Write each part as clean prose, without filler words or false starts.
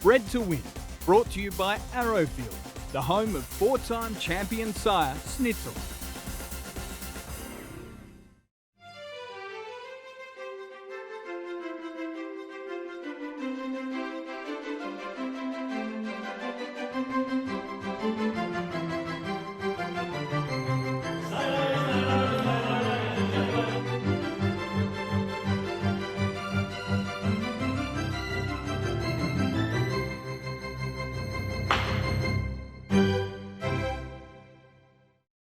Bred to Win, brought to you by Arrowfield, the home of four-time champion sire Schnitzel.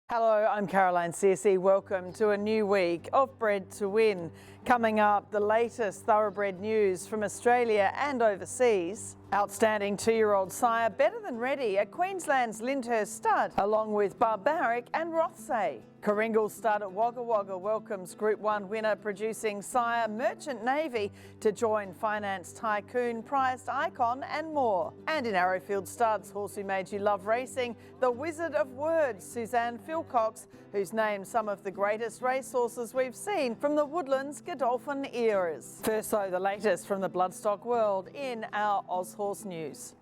Hello, I'm Caroline Searcy. Welcome to a new week of Bred to Win. Coming up, the latest thoroughbred news from Australia and overseas. Outstanding two-year-old sire better than ready at Queensland's Lyndhurst Stud, along with Barbaric and Rothesay. Inglis Stud at Wagga Wagga welcomes Group 1 winner producing sire Merchant Navy to join finance tycoon Prized Icon and more. And in Arrowfield Studs, horse who made you love racing, the Wizard of Words, Suzanne Philcox, who's named some of the greatest racehorses we've seen from the Woodlands Godolphin eras. First though, the latest from the bloodstock world in our Aushorse news.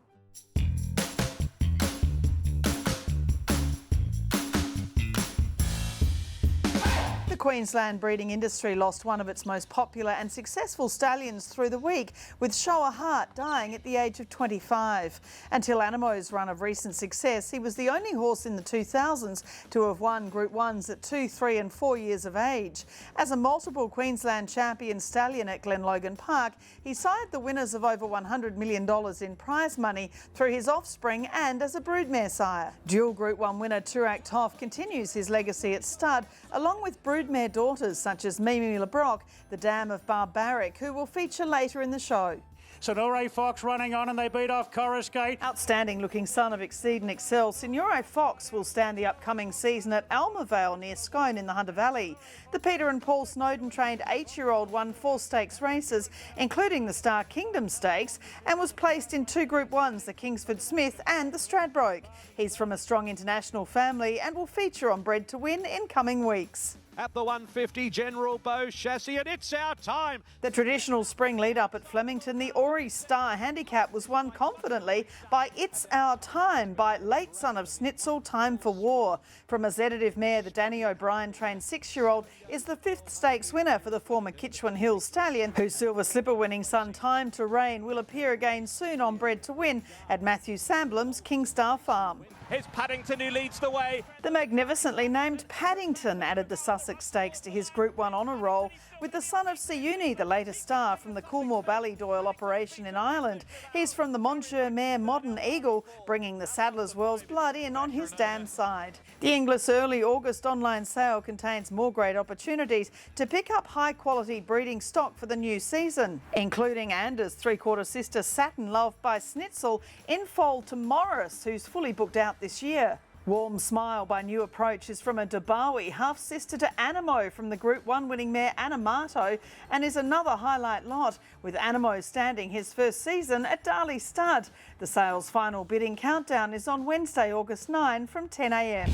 The Queensland breeding industry lost one of its most popular and successful stallions through the week, with Show a Heart dying at the age of 25. Until Anamo's run of recent success, he was the only horse in the 2000s to have won Group 1s at 2, 3 and 4 years of age. As a multiple Queensland champion stallion at Glenlogan Park, he sired the winners of over $100 million in prize money through his offspring and as a broodmare sire. Dual Group 1 winner Turak Toff continues his legacy at stud, along with broodmare daughters such as Mimi LeBrock, the dam of Barbaric, who will feature later in the show. Signore Fox running on and they beat off Coruscate. Outstanding looking son of Exceed and Excel, Signore Fox will stand the upcoming season at Almavale near Scone in the Hunter Valley. The Peter and Paul Snowden trained 8-year-old won 4 stakes races, including the Star Kingdom Stakes, and was placed in 2 Group 1s, the Kingsford Smith and the Stradbroke. He's from a strong international family and will feature on Bred to Win in coming weeks. At the 150, General Bow Chassis, and it's our time. The traditional spring lead-up at Flemington, the Ori Star Handicap was won confidently by It's Our Time by late son of Schnitzel, Time for War. From a sedative mare, the Danny O'Brien trained 6-year-old is the 5th stakes winner for the former Kitchwan Hill stallion, whose silver slipper winning son Time to Reign will appear again soon on Bred to Win at Matthew Samblam's Kingstar Farm. Here's Paddington who leads the way. The magnificently named Paddington added the Sussex Stakes to his Group 1 honour roll, with the son of Siuni, the latest star from the Coolmore Ballydoyle operation in Ireland. He's from the Monsieur mare Modern Eagle, bringing the Saddler's World's blood in on his dam side. The Inglis early August online sale contains more great opportunities to pick up high-quality breeding stock for the new season, including Anders' 3/4 sister Satin, loved by Schnitzel, in foal to Morris, who's fully booked out this year. Warm Smile by New Approach is from a Dabawi, half-sister to Animo from the Group 1 winning mare Animato, and is another highlight lot, with Animo standing his first season at Darley Stud. The sale's final bidding countdown is on Wednesday, August 9 from 10 a.m.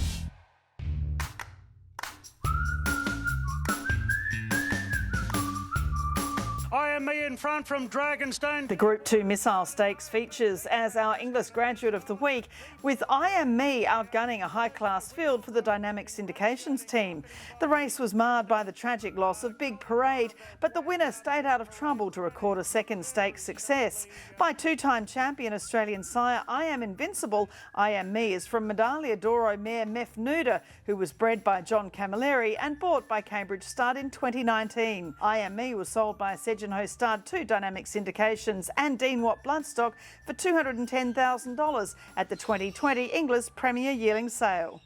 I Am Me in front from Dragonstone. The Group 2 Missile Stakes features as our Inglis Graduate of the week, with I Am Me outgunning a high-class field for the Dynamic Syndications team. The race was marred by the tragic loss of Big Parade, but the winner stayed out of trouble to record a second stakes success. By 2-time champion Australian sire I Am Invincible, I Am Me is from Medaglia d'Oro mare Mef Nuda, who was bred by John Camilleri and bought by Cambridge Stud in 2019. I Am Me was sold by Searcy Stud to Dynamic Syndications and Dean Watt Bloodstock for $210,000 at the 2020 Inglis Premier Yearling Sale.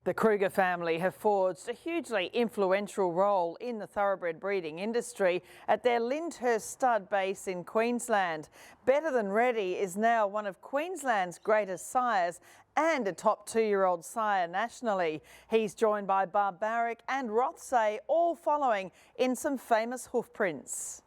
The Kruger family have forged a hugely influential role in the thoroughbred breeding industry at their Lyndhurst Stud base in Queensland. Better Than Ready is now one of Queensland's greatest sires and a top 2-year-old sire nationally. He's joined by Barbaric and Rothesay, all following in some famous hoof prints.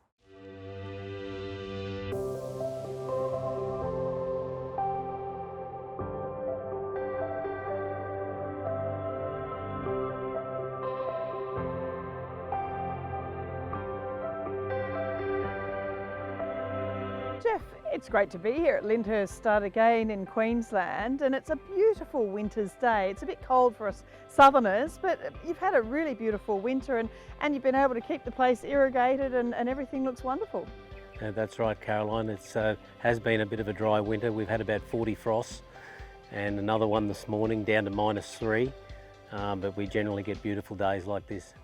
It's great to be here at Lyndhurst Stud again in Queensland, and it's a beautiful winter's day. It's a bit cold for us southerners, but you've had a really beautiful winter and you've been able to keep the place irrigated and everything looks wonderful. That's right, Caroline. It has been a bit of a dry winter. We've had about 40 frosts and another one this morning down to -3, but we generally get beautiful days like this.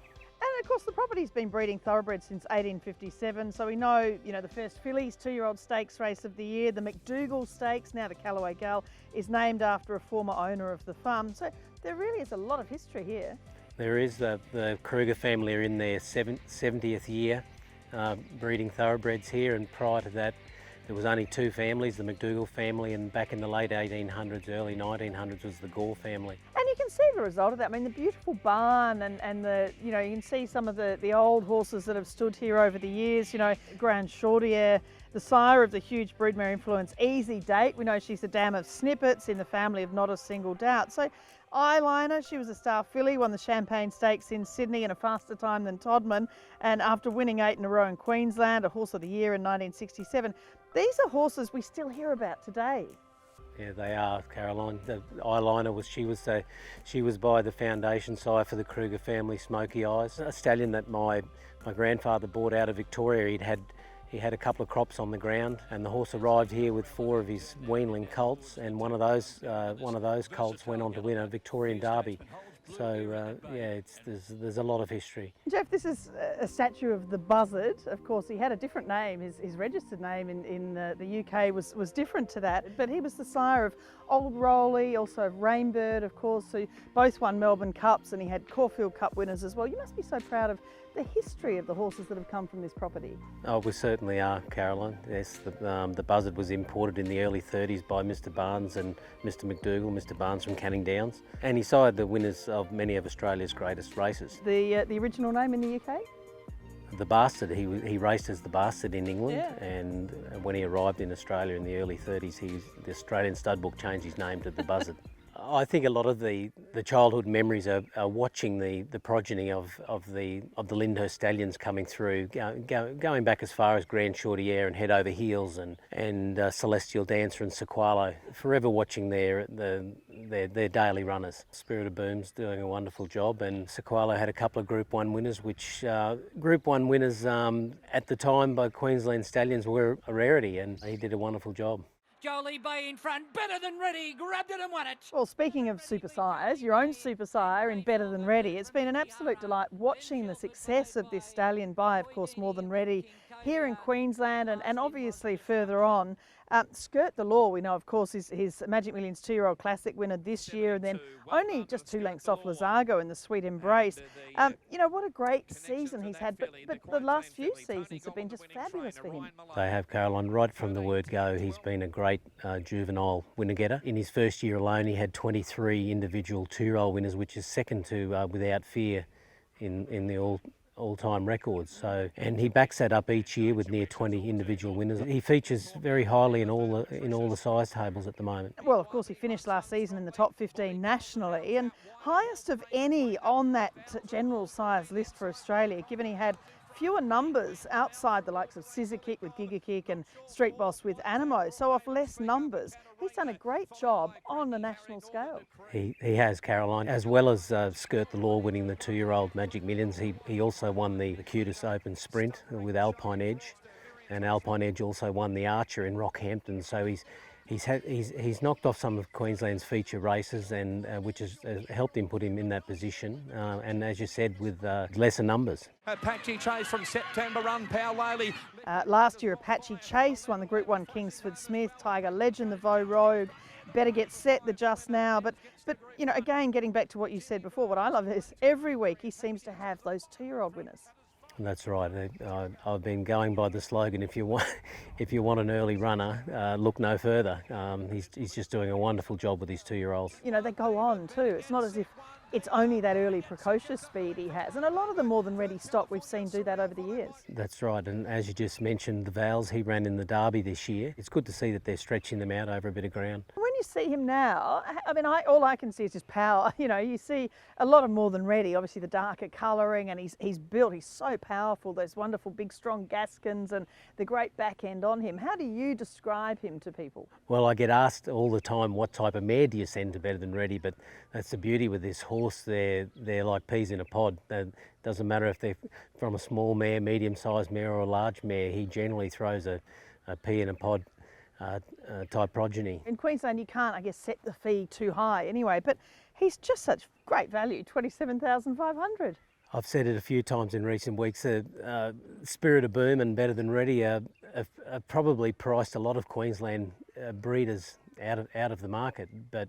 Of course, the property's been breeding thoroughbreds since 1857, so we know, the first fillies 2-year-old stakes race of the year, the McDougall Stakes, now the Callaway Gal, is named after a former owner of the farm. So there really is a lot of history here. There is. The Kruger family are in their 70th year breeding thoroughbreds here, and prior to that there was only 2 families, the McDougall family, and back in the late 1800s, early 1900s was the Gore family. And you can see the result of that. I mean, the beautiful barn and the, you can see some of the old horses that have stood here over the years, Grand Chaudière, the sire of the huge broodmare influence, Easy Date. We know she's a dam of snippets in the family of Not a Single Doubt. So Eyeliner, she was a star filly, won the Champagne Stakes in Sydney in a faster time than Todman, and after winning 8 in a row in Queensland, a Horse of the Year in 1967. These are horses we still hear about today. Yeah, they are, Caroline. The Eyeliner she was by the foundation sire for the Kruger family, Smoky Eyes, a stallion that my grandfather bought out of Victoria. He had a couple of crops on the ground, and the horse arrived here with 4 of his weanling colts, and one of those colts went on to win a Victorian Derby. So yeah, there's a lot of history. Jeff, this is a statue of the Buzzard. Of course, he had a different name. His registered name in the UK was different to that, but he was the sire of Old Rowley, also of Rainbird, of course, who both won Melbourne Cups, and he had Caulfield Cup winners as well. You must be so proud of the history of the horses that have come from this property. Oh, we certainly are, Caroline. Yes, the Buzzard was imported in the early 30s by Mr Barnes and Mr McDougall, Mr Barnes from Canning Downs, and he sired the winners of many of Australia's greatest races. The original name in the UK? The Bastard. He raced as the Bastard in England, yeah. And when he arrived in Australia in the early 30s, the Australian Stud Book changed his name to the Buzzard. I think a lot of the childhood memories are watching the progeny of the Lyndhurst stallions coming through, going back as far as Grand Chaudière and Head Over Heels and Celestial Dancer and Sequalo. Forever watching their daily runners. Spirit of Boom's doing a wonderful job, and Sequalo had a couple of Group 1 winners, which Group 1 winners at the time by Queensland stallions were a rarity, and he did a wonderful job. Jolie Bay in front, Better Than Ready, grabbed it and won it. Well, speaking of super sires, your own super sire in Better Than Ready, it's been an absolute delight watching the success of this stallion by, of course, More Than Ready here in Queensland and obviously further on. Skirt the Law, we know, of course, is his Magic Millions 2-year-old classic winner this year, and then only just 2 lengths off Lazargo in the Sweet Embrace. What a great season he's had, but the last few seasons have been just fabulous for him. They have, Caroline. Right from the word go, he's been a great juvenile winner-getter. In his first year alone, he had 23 individual 2-year-old winners, which is second to Without Fear in the all-time records. And he backs that up each year with near 20 individual winners. He features very highly in all the size tables at the moment. Well, of course, he finished last season in the top 15 nationally, and highest of any on that general size list for Australia, given he had fewer numbers outside the likes of Scissor Kick with Giga Kick and Street Boss with Animo, so off less numbers. He's done a great job on the national scale. He has, Caroline. As well as Skirt the Law winning the 2-year-old Magic Millions, he also won the Cutest Open Sprint with Alpine Edge, and Alpine Edge also won the Archer in Rockhampton, so he's knocked off some of Queensland's feature races, and which has helped him put him in that position. And as you said, with lesser numbers. Apache Chase from September Run, Powlally. Last year, Apache Chase won the Group 1 Kingsford Smith, Tiger Legend, the Vo Rogue, Better Get Set, the Just Now. But again, getting back to what you said before, what I love is every week he seems to have those 2-year-old winners. That's right. I've been going by the slogan: if you want an early runner, look no further. He's just doing a wonderful job with his 2-year-olds. They go on too. It's not as if it's only that early precocious speed he has, and a lot of the More Than Ready stock we've seen do that over the years. That's right, and as you just mentioned, the Vales, he ran in the Derby this year. It's good to see that they're stretching them out over a bit of ground. When you see him now, I mean, all I can see is just power. You know, you see a lot of More Than Ready, obviously the darker colouring, and he's built, he's so powerful, those wonderful big strong gaskins and the great back end on him. How do you describe him to people? Well, I get asked all the time, what type of mare do you send to Better Than Ready? But that's the beauty with this horse. They're like peas in a pod. It doesn't matter if they're from a small mare, medium-sized mare or a large mare. He generally throws a pea in a pod type progeny. In Queensland, you can't, I guess, set the fee too high anyway, but he's just such great value, $27,500. I've said it a few times in recent weeks, Spirit of Boom and Better Than Ready have probably priced a lot of Queensland breeders out of the market, but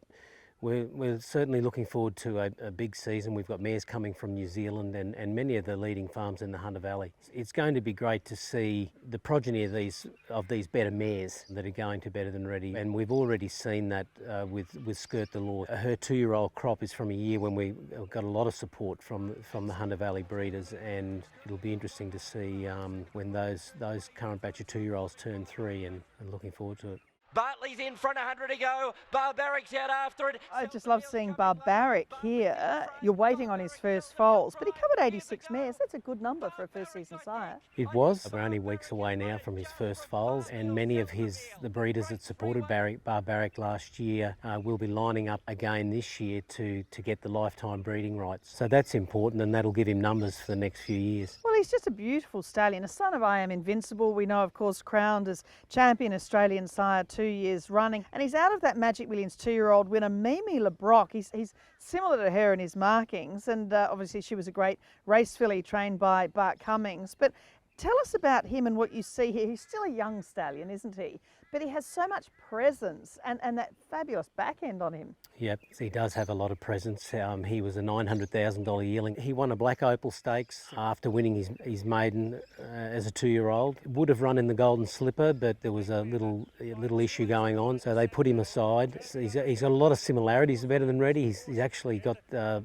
we're certainly looking forward to a big season. We've got mares coming from New Zealand and many of the leading farms in the Hunter Valley. It's going to be great to see the progeny of these better mares that are going to Better Than Ready, and we've already seen that with Skirt the Law. Her 2-year-old crop is from a year when we got a lot of support from the Hunter Valley breeders, and it'll be interesting to see when those current batch of 2-year-olds turn 3, and looking forward to it. Bartley's in front, 100 to go. Barbaric's out after it. I just love seeing Barbaric here. You're waiting on his first foals, but he covered 86 mares. That's a good number for a first season sire. It was. We're only weeks away now from his first foals, and many of the breeders that supported Barbaric last year will be lining up again this year to get the lifetime breeding rights. So that's important, and that'll give him numbers for the next few years. Well, he's just a beautiful stallion, a son of I Am Invincible. We know, of course, crowned as champion Australian sire 2 years running, and he's out of that Magic Millions 2-year-old winner Mimi LeBrock. He's similar to her in his markings, and obviously she was a great race filly trained by Bart Cummings. But tell us about him and what you see here. He's still a young stallion, isn't he? But he has so much presence and that fabulous back end on him. Yep, he does have a lot of presence. He was a $900,000 yearling. He won a Black Opal Stakes after winning his maiden as a 2-year-old. Would have run in the Golden Slipper, but there was a little issue going on, so they put him aside. So he's got a lot of similarities to Better Than Ready. He's actually got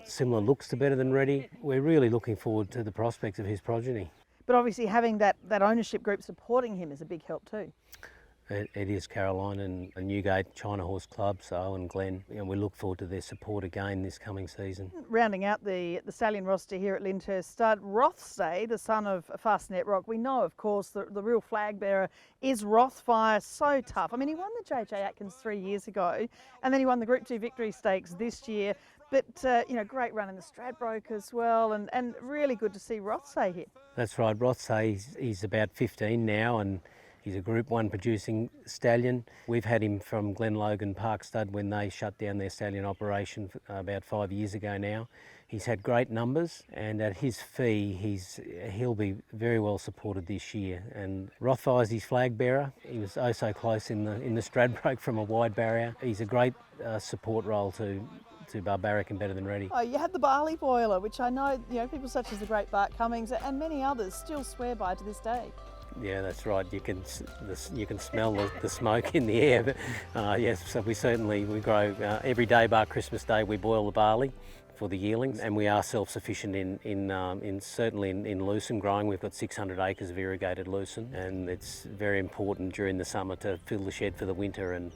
similar looks to Better Than Ready. We're really looking forward to the prospects of his progeny. But obviously having that ownership group supporting him is a big help too. It is Caroline and Newgate, China Horse Club, so and Glenn. You know, we look forward to their support again this coming season. Rounding out the stallion roster here at Lyndhurst Stud, Rothesay, the son of Fastnet Rock. We know, of course, the real flag bearer is Rothfire. So tough. I mean, he won the JJ Atkins 3 years ago, and then he won the Group 2 Victory Stakes this year. But, you know, great run in the Stradbroke as well, and really good to see Rothesay here. That's right. Rothesay, he's about 15 now, and he's a Group 1 producing stallion. We've had him from Glenlogan Park Stud when they shut down their stallion operation about 5 years ago now. He's had great numbers, and at his fee, he'll be very well supported this year. And Rothfire's his flag bearer. He was oh so close in the Stradbroke from a wide barrier. He's a great support role to Barbaric and Better Than Ready. Oh, you had the barley boiler, which I know, you know, people such as the great Bart Cummings and many others still swear by to this day. Yeah, that's right. You can smell the smoke in the air. But, yes, so we grow every day bar Christmas Day. We boil the barley for the yearlings, and we are self-sufficient certainly in lucerne growing. We've got 600 acres of irrigated lucerne, and it's very important during the summer to fill the shed for the winter, and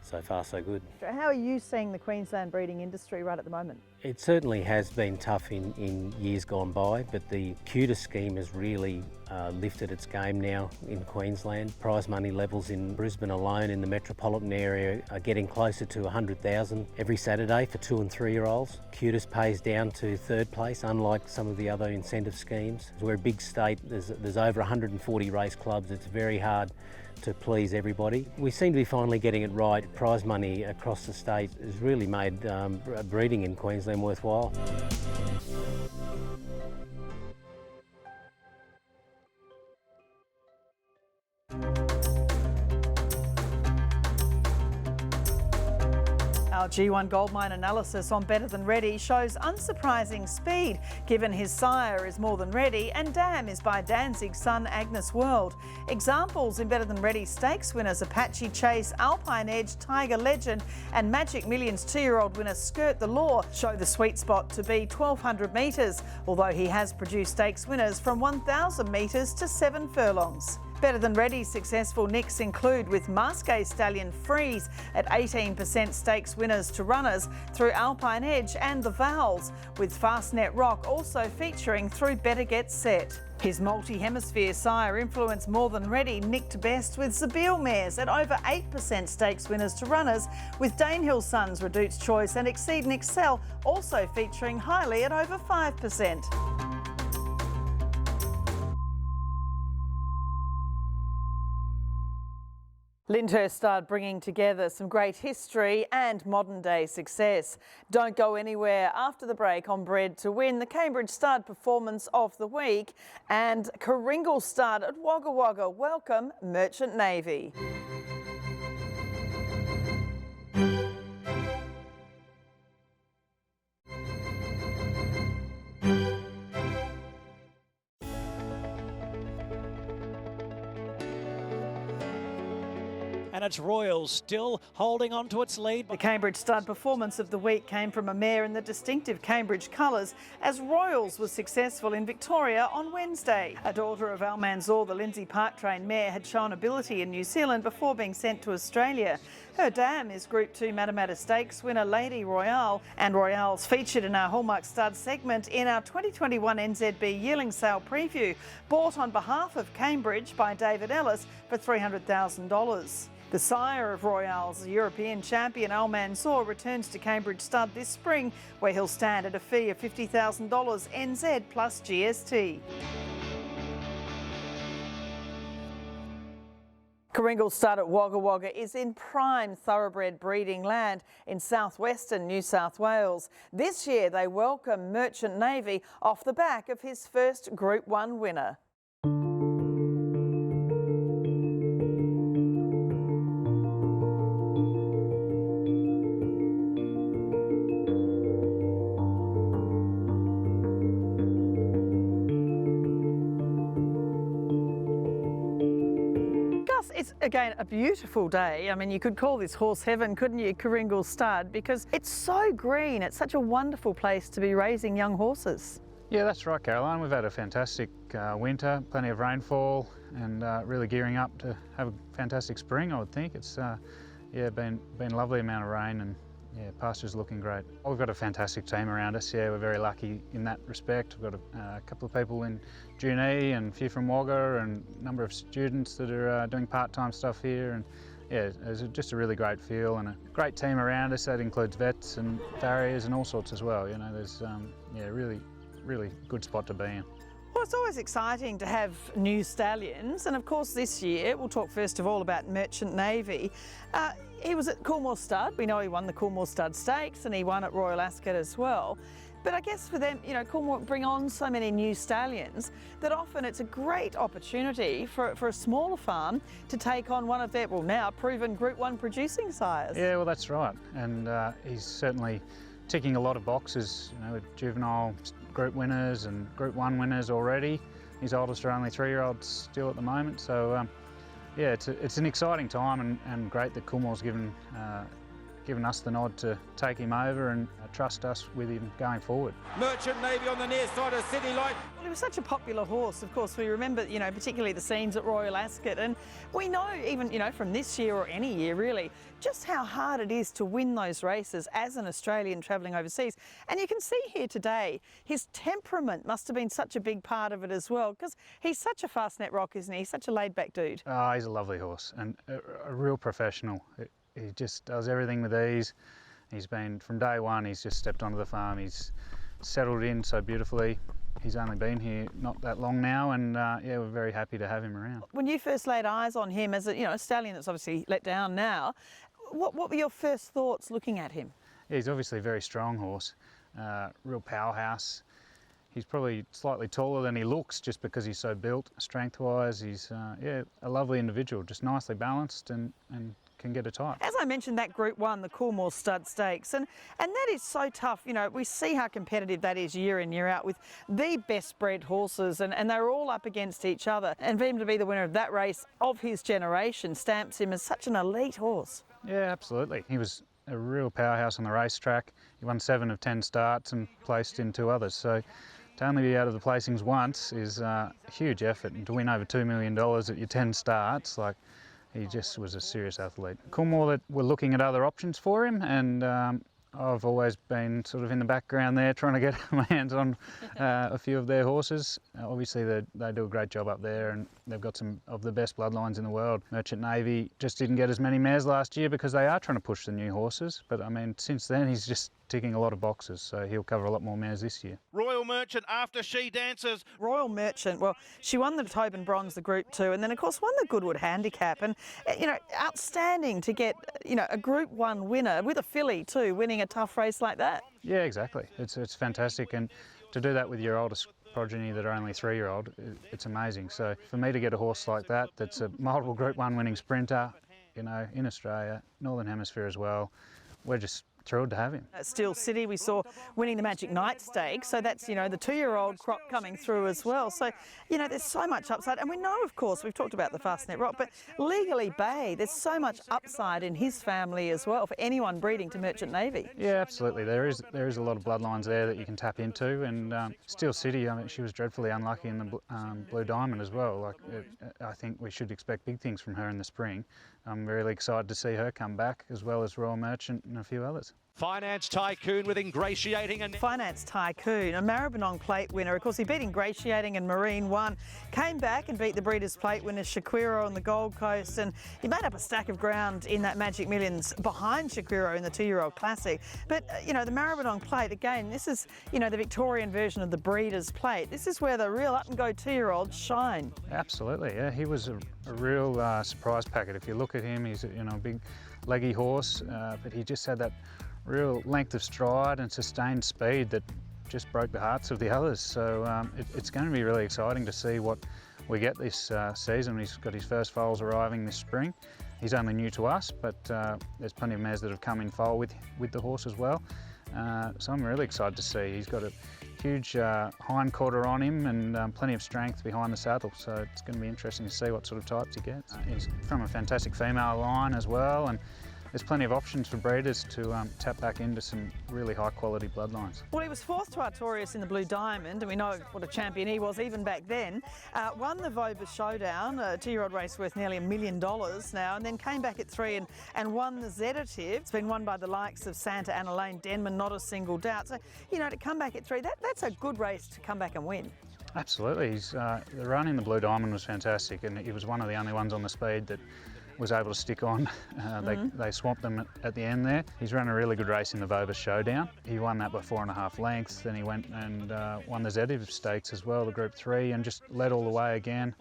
so far so good. How are you seeing the Queensland breeding industry right at the moment? It certainly has been tough in years gone by, but the QTA scheme has really lifted its game now in Queensland. Prize money levels in Brisbane alone in the metropolitan area are getting closer to 100,000 every Saturday for 2- and 3-year-olds. QTA pays down to 3rd place, unlike some of the other incentive schemes. We're a big state. There's over 140 race clubs. It's very hard to please everybody. We seem to be finally getting it right. Prize money across the state has really made breeding in Queensland worthwhile. Our G1 Goldmine analysis on Better Than Ready shows unsurprising speed, given his sire is More Than Ready and Dam is by Danzig's son Agnes World. Examples in Better Than Ready stakes winners Apache Chase, Alpine Edge, Tiger Legend and Magic Millions 2-year-old winner Skirt the Law show the sweet spot to be 1,200 metres, although he has produced stakes winners from 1,000 metres to 7 furlongs. Better Than Ready's successful nicks include with Masqué Stallion Freeze at 18% stakes winners to runners through Alpine Edge and the Vowels, with Fastnet Rock also featuring through Better Get Set. His multi-hemisphere sire Influence More Than Ready nicked best with Zabeel mares at over 8% stakes winners to runners, with Danehill Sons, Redute's Choice and Exceed and Excel also featuring highly at over 5%. Lyndhurst Stud bringing together some great history and modern day success. Don't go anywhere after the break on Bred to win the Cambridge Stud Performance of the Week, and Inglis Stud at Wagga Wagga welcome Merchant Navy. And it's Royals still holding on to its lead. The Cambridge Stud Performance of the Week came from a mare in the distinctive Cambridge colours, as Royals was successful in Victoria on Wednesday. A daughter of Almanzor, the Lindsay Park-trained mare, had shown ability in New Zealand before being sent to Australia. Her dam is Group 2 Matamata Stakes winner Lady Royale, and Royale's featured in our Hallmark Stud segment in our 2021 NZB yearling sale preview, bought on behalf of Cambridge by David Ellis for $300,000. The sire of Royale's European champion Almanzor returns to Cambridge Stud this spring, where he'll stand at a fee of $50,000 NZ plus GST. Inglis Stud at Wagga Wagga is in prime thoroughbred breeding land in southwestern New South Wales. This year they welcome Merchant Navy off the back of his first Group 1 winner. It's again a beautiful day. I mean, you could call this horse heaven, couldn't you, Inglis Stud, because it's so green. It's such a wonderful place to be raising young horses. Yeah, that's right, Caroline. We've had a fantastic winter, plenty of rainfall, and really gearing up to have a fantastic spring, I would think. It's been a lovely amount of rain, and yeah, pasture's looking great. We've got a fantastic team around us. Yeah, we're very lucky in that respect. We've got a couple of people in Junee and a few from Wagga, and a number of students that are doing part-time stuff here. And yeah, it's just a really great feel and a great team around us. That includes vets and farriers and all sorts as well. You know, there's really good spot to be in. Well, it's always exciting to have new stallions, and of course this year we'll talk first of all about Merchant Navy. He was at Coolmore Stud. We know he won the Coolmore Stud Stakes and he won at Royal Ascot as well. But I guess for them, you know, Coolmore bring on so many new stallions that often it's a great opportunity for a smaller farm to take on one of their, well, now proven Group 1 producing sires. Yeah, well, that's right. And he's certainly ticking a lot of boxes, you know, with juvenile Group winners and Group 1 winners already. His oldest are only 3-year-olds still at the moment. So yeah, it's an exciting time, and great that Coolmore's given us the nod to take him over and trust us with him going forward. Merchant Navy on the near side of City Light. Well, he was such a popular horse. Of course, we remember, you know, particularly the scenes at Royal Ascot, and we know even, you know, from this year or any year really, just how hard it is to win those races as an Australian travelling overseas. And you can see here today, his temperament must have been such a big part of it as well, because he's such a Fastnet Rock, isn't he? He's such a laid-back dude. Oh, he's a lovely horse and a real professional. He just does everything with ease. He's been, from day one, he's just stepped onto the farm. He's settled in so beautifully. He's only been here not that long now, and yeah, we're very happy to have him around. When you first laid eyes on him as a stallion that's obviously let down now, what were your first thoughts looking at him? Yeah, he's obviously a very strong horse, real powerhouse. He's probably slightly taller than he looks just because he's so built, strength-wise. He's yeah, a lovely individual, just nicely balanced and can get a type. As I mentioned, that Group 1, the Coolmore Stud Stakes, and that is so tough. You know, we see how competitive that is year in, year out with the best bred horses, and they're all up against each other. And for him to be the winner of that race of his generation stamps him as such an elite horse. Yeah, absolutely. He was a real powerhouse on the racetrack. He won 7 of 10 starts and placed in 2 others. So to only be out of the placings once is a huge effort, and to win over $2 million at your 10 starts, like, he just was a serious athlete. Cool more that we're looking at other options for him, and I've always been sort of in the background there trying to get my hands on a few of their horses. Obviously they do a great job up there, and they've got some of the best bloodlines in the world. Merchant Navy just didn't get as many mares last year because they are trying to push the new horses, but I mean, since then he's just ticking a lot of boxes, so he'll cover a lot more mares this year. Royal Merchant after she dances. Royal Merchant, well, she won the Tobin Bronze, the Group 2, and then of course won the Goodwood Handicap, and you know, outstanding to get, you know, a Group 1 winner with a filly too, winning a tough race like that. Yeah, exactly. It's fantastic, and to do that with your oldest progeny that are only 3-year-old, it's amazing. So for me to get a horse like that, that's a multiple Group 1 winning sprinter, you know, in Australia, Northern Hemisphere as well, we're just thrilled to have him. At Steel City we saw winning the Magic Night Stakes, so that's, you know, the 2-year-old crop coming through as well. So, you know, there's so much upside, and we know, of course, we've talked about the Fastnet Rock, but Legally Bay, there's so much upside in his family as well for anyone breeding to Merchant Navy. Yeah, absolutely. There is a lot of bloodlines there that you can tap into, and Steel City, I mean, she was dreadfully unlucky in the Blue Diamond as well. Like, I think we should expect big things from her in the spring. I'm really excited to see her come back, as well as Royal Merchant and a few others. Finance Tycoon with Ingratiating and Finance Tycoon, a Maribyrnong Plate winner. Of course, he beat Ingratiating and Marine 1. Came back and beat the Breeders' Plate winners Shaquiro on the Gold Coast, and he made up a stack of ground in that Magic Millions behind Shaquiro in the 2-year-old Classic. But, you know, the Maribyrnong Plate, again, this is, you know, the Victorian version of the Breeders' Plate. This is where the real up-and-go 2-year-olds shine. Absolutely, yeah. He was a real surprise packet. If you look at him, he's, you know, a big leggy horse, but he just had that real length of stride and sustained speed that just broke the hearts of the others. So it's going to be really exciting to see what we get this season. He's got his first foals arriving this spring. He's only new to us, but there's plenty of mares that have come in foal with the horse as well. So I'm really excited to see. He's got a huge hind quarter on him and plenty of strength behind the saddle, so it's going to be interesting to see what sort of types he gets. He's from a fantastic female line as well, and there's plenty of options for breeders to tap back into some really high quality bloodlines. Well, he was 4th to Artorias in the Blue Diamond, and we know what a champion he was even back then. Won the Vobis Showdown, a 2-year-old race worth nearly $1 million now, and then came back at 3 and won the Zedative. It's been won by the likes of Santa Ana Lane, Denman, not a single doubt. So, you know, to come back at 3, that's a good race to come back and win. Absolutely. The run in the Blue Diamond was fantastic, and he was one of the only ones on the speed that was able to stick on. They swamped them at the end there. He's run a really good race in the Vobis Showdown. He won that by 4.5 lengths. Then he went and won the Zedative Stakes as well, the Group 3, and just led all the way again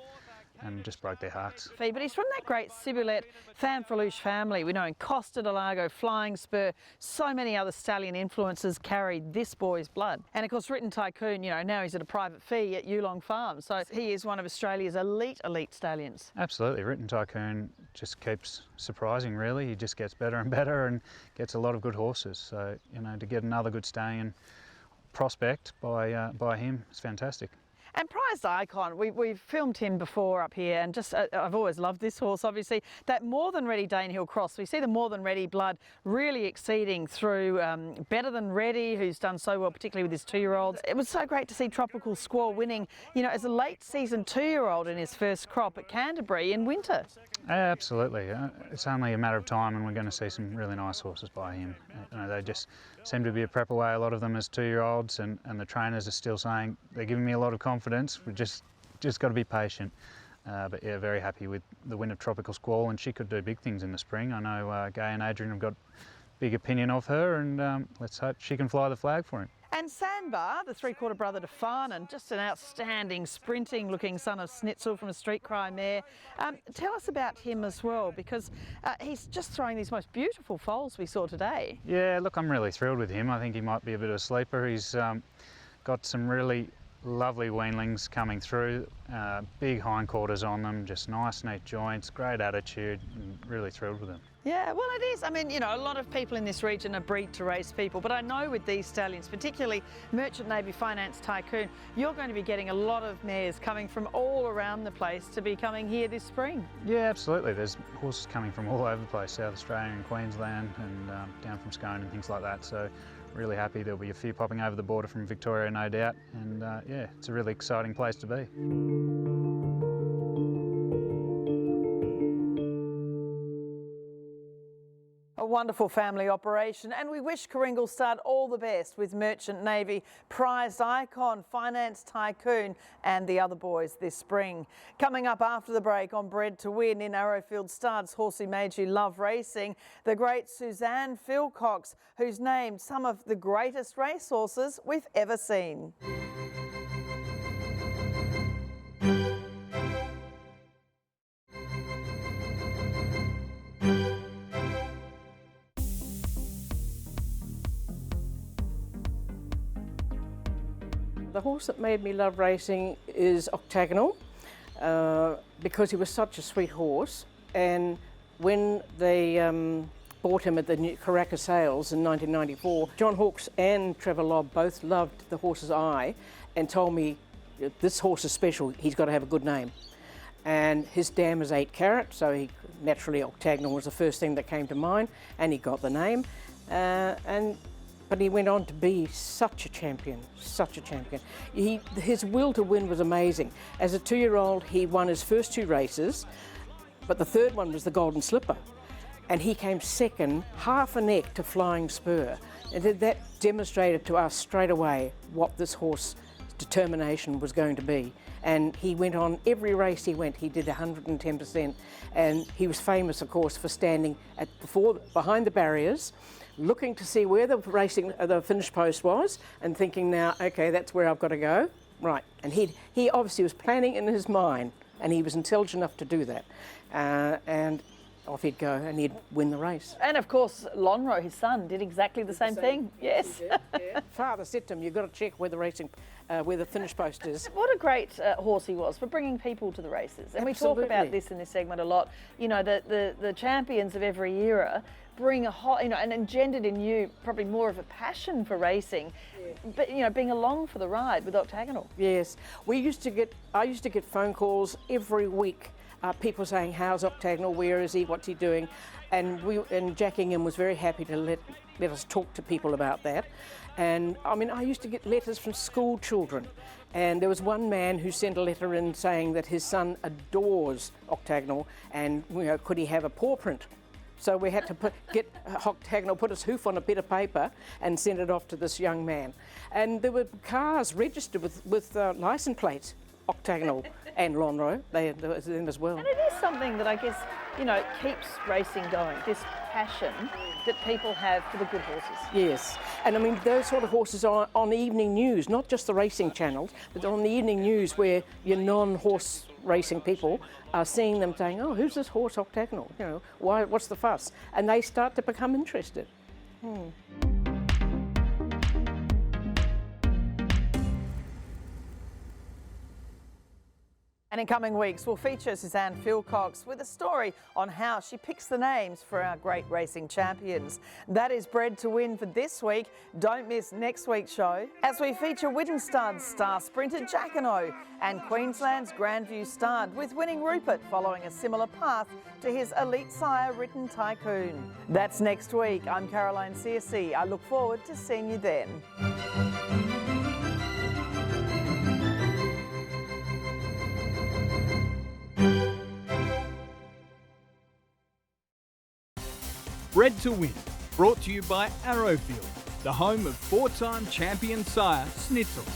and just broke their hearts. But he's from that great Sibulet Fanfreluche family. We know in Costa de Lago, Flying Spur, so many other stallion influences carried this boy's blood. And of course, Written Tycoon, you know, now he's at a private fee at Yearling Farm. So he is one of Australia's elite stallions. Absolutely. Written Tycoon just keeps surprising, really. He just gets better and better and gets a lot of good horses. So, you know, to get another good stallion prospect by him is fantastic. And Prized Icon, we've filmed him before up here, and just I've always loved this horse, obviously. That More Than Ready Danehill Cross, we see the More Than Ready blood really exceeding through Better Than Ready, who's done so well, particularly with his 2-year-olds. It was so great to see Tropical Squall winning, you know, as a late season 2-year-old in his first crop at Canterbury in winter. Absolutely. It's only a matter of time and we're going to see some really nice horses by him. You know, they just seem to be a prep away, a lot of them as 2-year-olds, and the trainers are still saying they're giving me a lot of confidence. We've just got to be patient. But yeah, very happy with the win of Tropical Squall, and she could do big things in the spring. I know Gay and Adrian have got big opinion of her, and let's hope she can fly the flag for him. And Sandbar, the 3-quarter brother to Farnan, just an outstanding sprinting-looking son of Snitzel from a Street Cry mare. Tell us about him as well, because he's just throwing these most beautiful foals we saw today. Yeah, look, I'm really thrilled with him. I think he might be a bit of a sleeper. He's got some really lovely weanlings coming through, big hindquarters on them, just nice, neat joints, great attitude, and really thrilled with him. Yeah, well it is. I mean, you know, a lot of people in this region are breed to race people, but I know with these stallions, particularly Merchant Navy Finance Tycoon, you're going to be getting a lot of mares coming from all around the place to be coming here this spring. Yeah, absolutely. There's horses coming from all over the place, South Australia and Queensland, and down from Scone and things like that. So really happy. There'll be a few popping over the border from Victoria, no doubt, and yeah, it's a really exciting place to be. A wonderful family operation, and we wish Inglis Stud all the best with Merchant Navy, Prized Icon, Finance Tycoon and the other boys this spring. Coming up after the break on Bred to Win in Arrowfield Studs, Horsey made you love racing, the great Suzanne Philcox, who's named some of the greatest racehorses we've ever seen. The horse that made me love racing is Octagonal, because he was such a sweet horse, and when they bought him at the new Kruger sales in 1994, John Hawkes and Trevor Lobb both loved the horse's eye and told me, this horse is special, he's got to have a good name. And his dam is 8 carat, so he naturally Octagonal was the first thing that came to mind, and he got the name. But he went on to be such a champion, such a champion. His will to win was amazing. As a 2-year-old, he won his first 2 races, but the third one was the Golden Slipper. And he came second, half a neck to Flying Spur. And that demonstrated to us straight away what this horse's determination was going to be. And he went on every race he went, he did 110%. And he was famous, of course, for standing behind the barriers, looking to see where the finish post was, and thinking, now, okay, that's where I've got to go. Right, and he obviously was planning in his mind, and he was intelligent enough to do that. And off he'd go, and he'd win the race. And of course, Lonhro, his son, did exactly the same thing. Yes. Yeah. Father said to him, you've got to check where the finish post is. What a great horse he was for bringing people to the races. And Absolutely. we talk about this in this segment a lot. You know, the champions of every era bring and engendered in you probably more of a passion for racing, but being along for the ride with Octagonal. Yes, I used to get phone calls every week, people saying, how's Octagonal, where is he, what's he doing? And Jack Ingham was very happy to let us talk to people about that. And I mean, I used to get letters from school children, and there was one man who sent a letter in saying that his son adores Octagonal, and could he have a paw print? So we had to get Octagonal, put his hoof on a bit of paper and send it off to this young man. And there were cars registered with license plates, Octagonal and Lonhro, there was them as well. And it is something that I guess, keeps racing going, this passion that people have for the good horses. Yes, and I mean, those sort of horses are on the evening news, not just the racing channels, but they're on the evening news where your non-horse racing people are seeing them saying, oh, who's this horse Octagonal? What's the fuss? And they start to become interested. And in coming weeks, we'll feature Suzanne Philcox with a story on how she picks the names for our great racing champions. That is Bred to Win for this week. Don't miss next week's show as we feature Widden Stud's star sprinter Jacquino and Queensland's Grandview Stud with winning Rupert following a similar path to his elite sire written Tycoon. That's next week. I'm Caroline Searcy. I look forward to seeing you then. Bred to Win, brought to you by Arrowfield, the home of 4-time champion sire Snitzel.